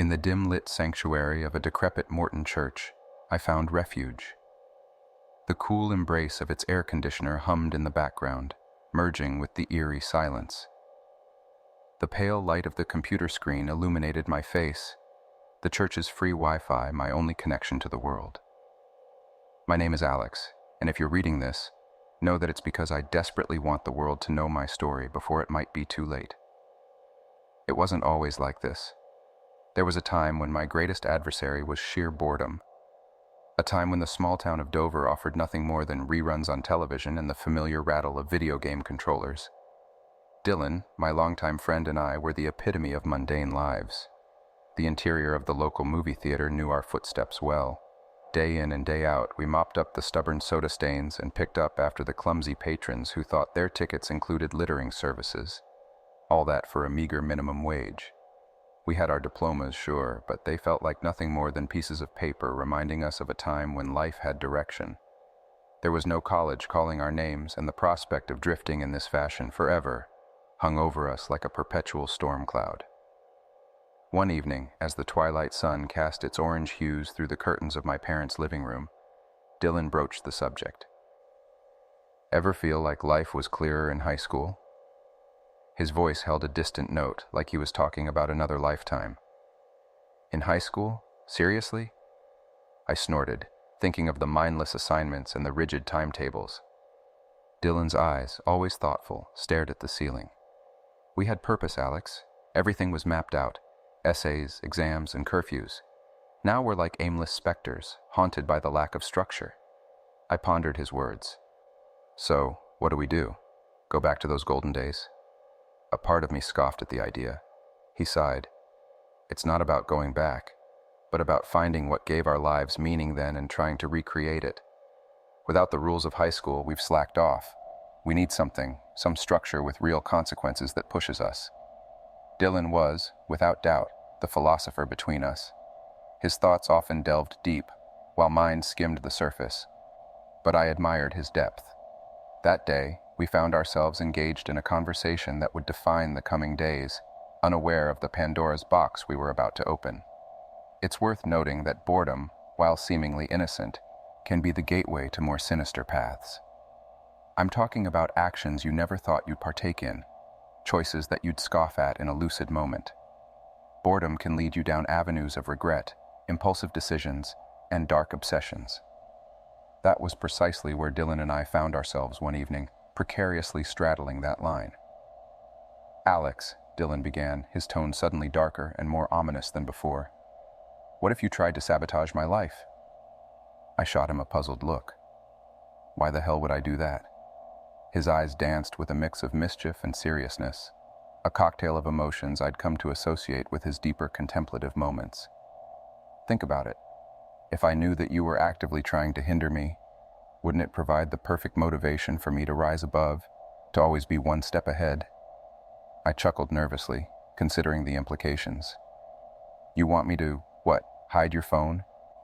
In the dim-lit sanctuary of a decrepit Morton church, I found refuge. The cool embrace of its air conditioner hummed in the background, merging with the eerie silence. The pale light of the computer screen illuminated my face, the church's free Wi-Fi my only connection to the world. My name is Alex, and if you're reading this, know that it's because I desperately want the world to know my story before it might be too late. It wasn't always like this. There was a time when my greatest adversary was sheer boredom. A time when the small town of Dover offered nothing more than reruns on television and the familiar rattle of video game controllers. Dylan, my longtime friend, and I were the epitome of mundane lives. The interior of the local movie theater knew our footsteps well. Day in and day out, we mopped up the stubborn soda stains and picked up after the clumsy patrons who thought their tickets included littering services. All that for a meager minimum wage. We had our diplomas, sure, but they felt like nothing more than pieces of paper reminding us of a time when life had direction. There was no college calling our names, and the prospect of drifting in this fashion forever hung over us like a perpetual storm cloud. One evening, as the twilight sun cast its orange hues through the curtains of my parents' living room, Dylan broached the subject. Ever feel like life was clearer in high school? His voice held a distant note, like he was talking about another lifetime. In high school? Seriously? I snorted, thinking of the mindless assignments and the rigid timetables. Dylan's eyes, always thoughtful, stared at the ceiling. We had purpose, Alex. Everything was mapped out. Essays, exams, and curfews. Now we're like aimless specters, haunted by the lack of structure. I pondered his words. So, what do we do? Go back to those golden days? A part of me scoffed at the idea. He sighed. It's not about going back, but about finding what gave our lives meaning then and trying to recreate it. Without the rules of high school, we've slacked off. We need something, some structure with real consequences that pushes us. Dylan was, without doubt, the philosopher between us. His thoughts often delved deep, while mine skimmed the surface. But I admired his depth. That day, we found ourselves engaged in a conversation that would define the coming days, unaware of the Pandora's box we were about to open. It's worth noting that boredom, while seemingly innocent, can be the gateway to more sinister paths. I'm talking about actions you never thought you'd partake in, choices that you'd scoff at in a lucid moment. Boredom can lead you down avenues of regret, impulsive decisions, and dark obsessions. That was precisely where Dylan and I found ourselves one evening, precariously straddling that line. Alex, Dylan began, his tone suddenly darker and more ominous than before. What if you tried to sabotage my life? I shot him a puzzled look. Why the hell would I do that? His eyes danced with a mix of mischief and seriousness, a cocktail of emotions I'd come to associate with his deeper contemplative moments. Think about it. If I knew that you were actively trying to hinder me, wouldn't it provide the perfect motivation for me to rise above, to always be one step ahead? I chuckled nervously, considering the implications. You want me to, what, hide your phone?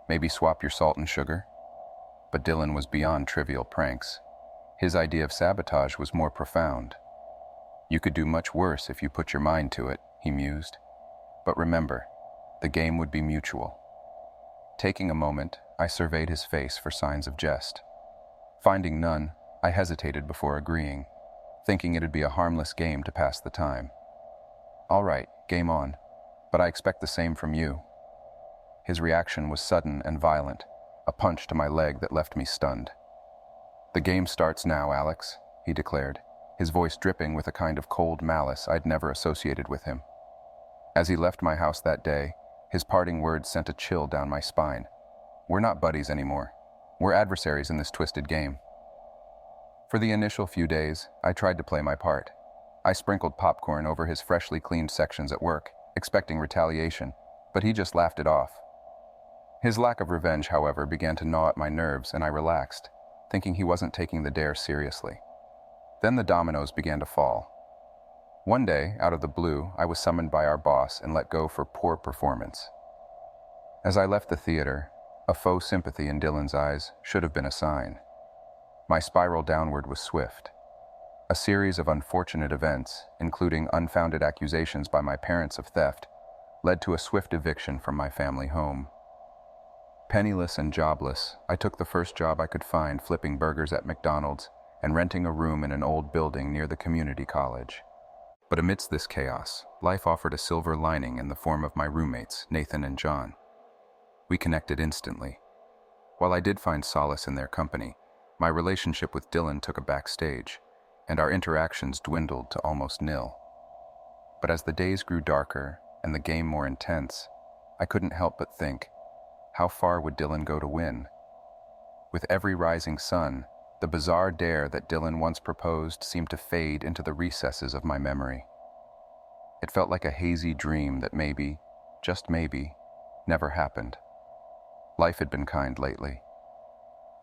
Maybe swap your salt and sugar? But Dylan was beyond trivial pranks. His idea of sabotage was more profound. You could do much worse if you put your mind to it, he mused. But remember, the game would be mutual. Taking a moment, I surveyed his face for signs of jest. Finding none, I hesitated before agreeing, thinking it'd be a harmless game to pass the time. All right, game on, but I expect the same from you. His reaction was sudden and violent, a punch to my leg that left me stunned. The game starts now, Alex, he declared, his voice dripping with a kind of cold malice I'd never associated with him. As he left my house that day, his parting words sent a chill down my spine. We're not buddies anymore. We're adversaries in this twisted game. For the initial few days, I tried to play my part. I sprinkled popcorn over his freshly cleaned sections at work, expecting retaliation, but he just laughed it off. His lack of revenge, however, began to gnaw at my nerves, and I relaxed, thinking he wasn't taking the dare seriously. Then the dominoes began to fall. One day, out of the blue, I was summoned by our boss and let go for poor performance. As I left the theater, a faux sympathy in Dylan's eyes should have been a sign. My spiral downward was swift. A series of unfortunate events, including unfounded accusations by my parents of theft, led to a swift eviction from my family home. Penniless and jobless, I took the first job I could find flipping burgers at McDonald's and renting a room in an old building near the community college. But amidst this chaos, life offered a silver lining in the form of my roommates, Nathan and John. We connected instantly. While I did find solace in their company, my relationship with Dylan took a backstage, and our interactions dwindled to almost nil. But as the days grew darker and the game more intense, I couldn't help but think, how far would Dylan go to win? With every rising sun, the bizarre dare that Dylan once proposed seemed to fade into the recesses of my memory. It felt like a hazy dream that maybe, just maybe, never happened. Life had been kind lately.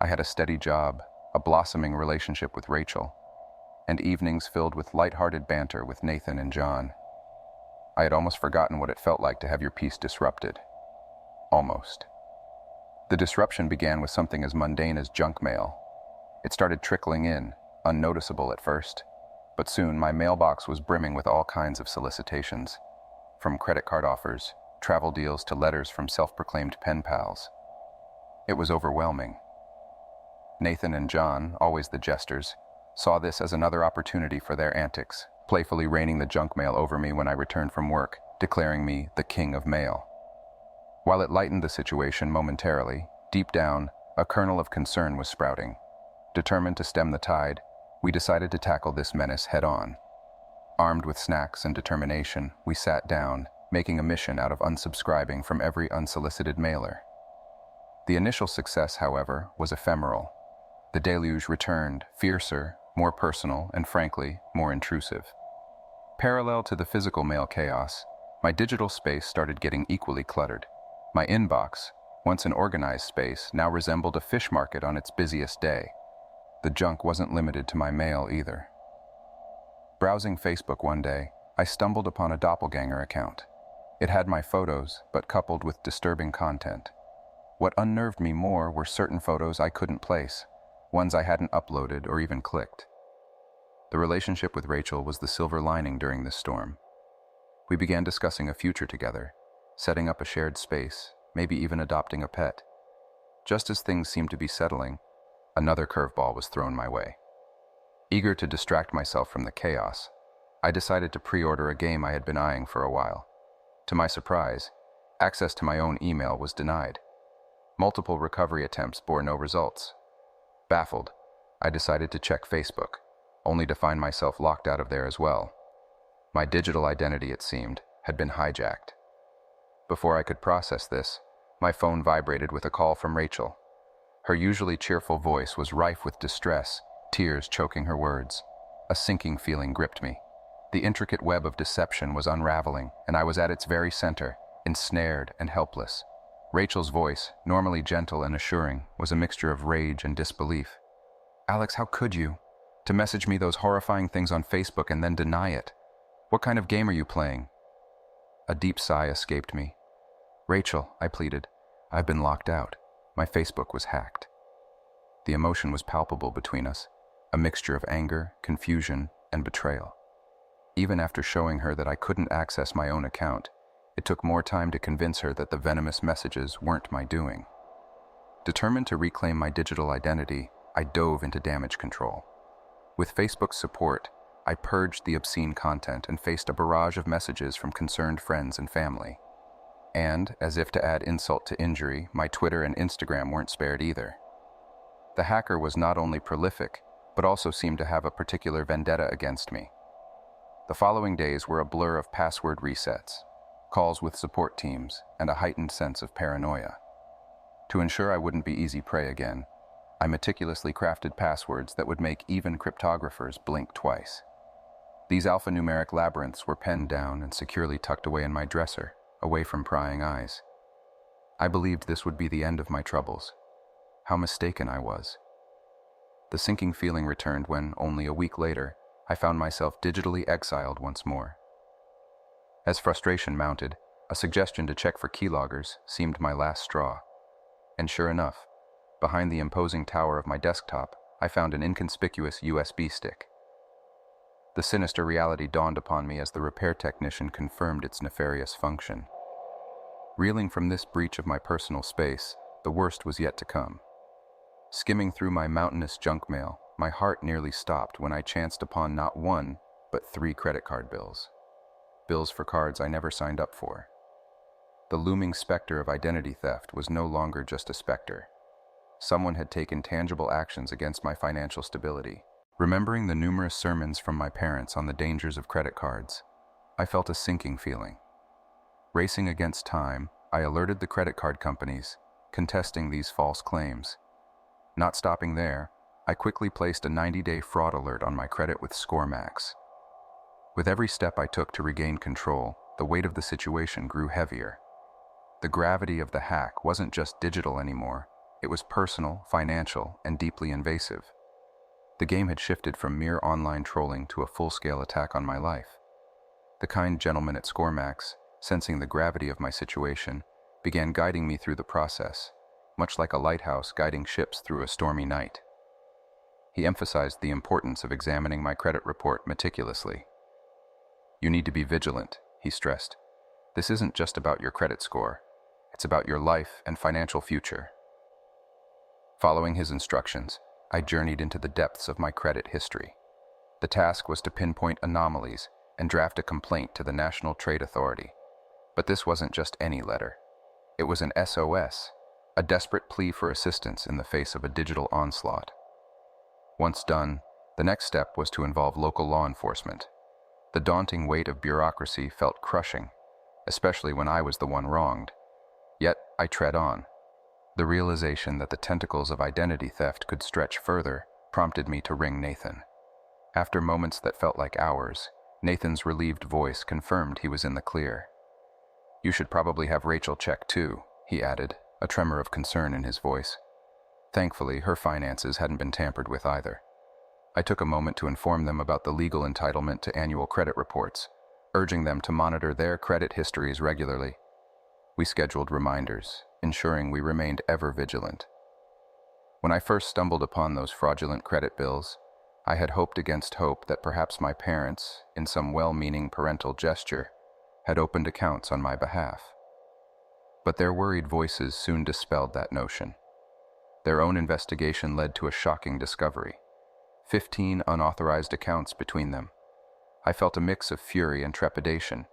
I had a steady job, a blossoming relationship with Rachel, and evenings filled with light-hearted banter with Nathan and John. I had almost forgotten what it felt like to have your peace disrupted. Almost. The disruption began with something as mundane as junk mail. It started trickling in, unnoticeable at first, but soon my mailbox was brimming with all kinds of solicitations, from credit card offers, travel deals to letters from self-proclaimed pen pals. It was overwhelming. Nathan and John, always the jesters, saw this as another opportunity for their antics, playfully raining the junk mail over me when I returned from work, declaring me the king of mail. While it lightened the situation momentarily, deep down, a kernel of concern was sprouting. Determined to stem the tide, we decided to tackle this menace head-on. Armed with snacks and determination, we sat down, making a mission out of unsubscribing from every unsolicited mailer. The initial success, however, was ephemeral. The deluge returned, fiercer, more personal, and frankly, more intrusive. Parallel to the physical mail chaos, my digital space started getting equally cluttered. My inbox, once an organized space, now resembled a fish market on its busiest day. The junk wasn't limited to my mail either. Browsing Facebook one day, I stumbled upon a doppelganger account. It had my photos, but coupled with disturbing content. What unnerved me more were certain photos I couldn't place, ones I hadn't uploaded or even clicked. The relationship with Rachel was the silver lining during this storm. We began discussing a future together, setting up a shared space, maybe even adopting a pet. Just as things seemed to be settling, another curveball was thrown my way. Eager to distract myself from the chaos, I decided to pre-order a game I had been eyeing for a while. To my surprise, access to my own email was denied. Multiple recovery attempts bore no results. Baffled, I decided to check Facebook, only to find myself locked out of there as well. My digital identity, it seemed, had been hijacked. Before I could process this, my phone vibrated with a call from Rachel. Her usually cheerful voice was rife with distress, tears choking her words. A sinking feeling gripped me. The intricate web of deception was unraveling, and I was at its very center, ensnared and helpless. Rachel's voice, normally gentle and assuring, was a mixture of rage and disbelief. "Alex, how could you? To message me those horrifying things on Facebook and then deny it? What kind of game are you playing?" A deep sigh escaped me. "Rachel," I pleaded, "I've been locked out. My Facebook was hacked." The emotion was palpable between us, a mixture of anger, confusion, and betrayal. Even after showing her that I couldn't access my own account, it took more time to convince her that the venomous messages weren't my doing. Determined to reclaim my digital identity, I dove into damage control. With Facebook's support, I purged the obscene content and faced a barrage of messages from concerned friends and family. And, as if to add insult to injury, my Twitter and Instagram weren't spared either. The hacker was not only prolific, but also seemed to have a particular vendetta against me. The following days were a blur of password resets, calls with support teams, and a heightened sense of paranoia. To ensure I wouldn't be easy prey again, I meticulously crafted passwords that would make even cryptographers blink twice. These alphanumeric labyrinths were penned down and securely tucked away in my dresser, away from prying eyes. I believed this would be the end of my troubles. How mistaken I was. The sinking feeling returned when, only a week later, I found myself digitally exiled once more. As frustration mounted, a suggestion to check for keyloggers seemed my last straw. And sure enough, behind the imposing tower of my desktop, I found an inconspicuous USB stick. The sinister reality dawned upon me as the repair technician confirmed its nefarious function. Reeling from this breach of my personal space, the worst was yet to come. Skimming through my mountainous junk mail, my heart nearly stopped when I chanced upon not one, but 3 credit card bills. Bills for cards I never signed up for. The looming specter of identity theft was no longer just a specter. Someone had taken tangible actions against my financial stability. Remembering the numerous sermons from my parents on the dangers of credit cards, I felt a sinking feeling. Racing against time, I alerted the credit card companies, contesting these false claims. Not stopping there, I quickly placed a 90-day fraud alert on my credit with ScoreMax. With every step I took to regain control, the weight of the situation grew heavier. The gravity of the hack wasn't just digital anymore. It was personal, financial, and deeply invasive. The game had shifted from mere online trolling to a full-scale attack on my life. The kind gentleman at ScoreMax, sensing the gravity of my situation, began guiding me through the process, much like a lighthouse guiding ships through a stormy night. He emphasized the importance of examining my credit report meticulously. "You need to be vigilant," he stressed. "This isn't just about your credit score. It's about your life and financial future." Following his instructions, I journeyed into the depths of my credit history. The task was to pinpoint anomalies and draft a complaint to the National Trade Authority. But this wasn't just any letter. It was an SOS, a desperate plea for assistance in the face of a digital onslaught. Once done, the next step was to involve local law enforcement. The daunting weight of bureaucracy felt crushing, especially when I was the one wronged. Yet I tread on. The realization that the tentacles of identity theft could stretch further prompted me to ring Nathan. After moments that felt like hours, Nathan's relieved voice confirmed he was in the clear. "You should probably have Rachel check too," he added, a tremor of concern in his voice. Thankfully, her finances hadn't been tampered with either. I took a moment to inform them about the legal entitlement to annual credit reports, urging them to monitor their credit histories regularly. We scheduled reminders, ensuring we remained ever vigilant. When I first stumbled upon those fraudulent credit bills, I had hoped against hope that perhaps my parents, in some well-meaning parental gesture, had opened accounts on my behalf. But their worried voices soon dispelled that notion. Their own investigation led to a shocking discovery: 15 unauthorized accounts between them. I felt a mix of fury and trepidation.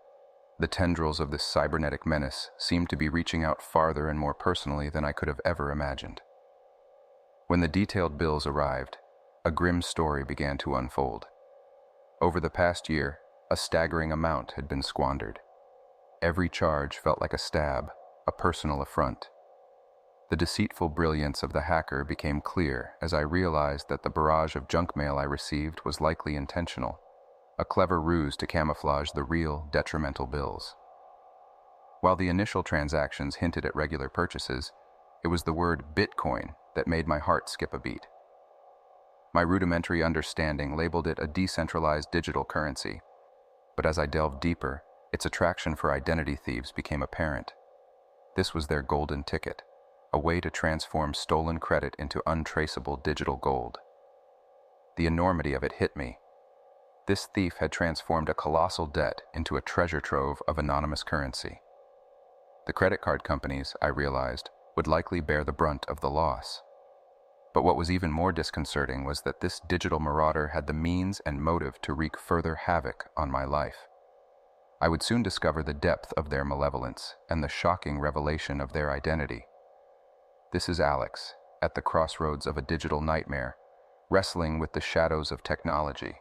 The tendrils of this cybernetic menace seemed to be reaching out farther and more personally than I could have ever imagined. When the detailed bills arrived, a grim story began to unfold. Over the past year, a staggering amount had been squandered. Every charge felt like a stab, a personal affront. The deceitful brilliance of the hacker became clear as I realized that the barrage of junk mail I received was likely intentional, a clever ruse to camouflage the real, detrimental bills. While the initial transactions hinted at regular purchases, it was the word Bitcoin that made my heart skip a beat. My rudimentary understanding labeled it a decentralized digital currency, but as I delved deeper, its attraction for identity thieves became apparent. This was their golden ticket, a way to transform stolen credit into untraceable digital gold. The enormity of it hit me. This thief had transformed a colossal debt into a treasure trove of anonymous currency. The credit card companies, I realized, would likely bear the brunt of the loss. But what was even more disconcerting was that this digital marauder had the means and motive to wreak further havoc on my life. I would soon discover the depth of their malevolence and the shocking revelation of their identity. This is Alex, at the crossroads of a digital nightmare, wrestling with the shadows of technology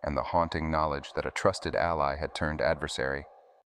and the haunting knowledge that a trusted ally had turned adversary.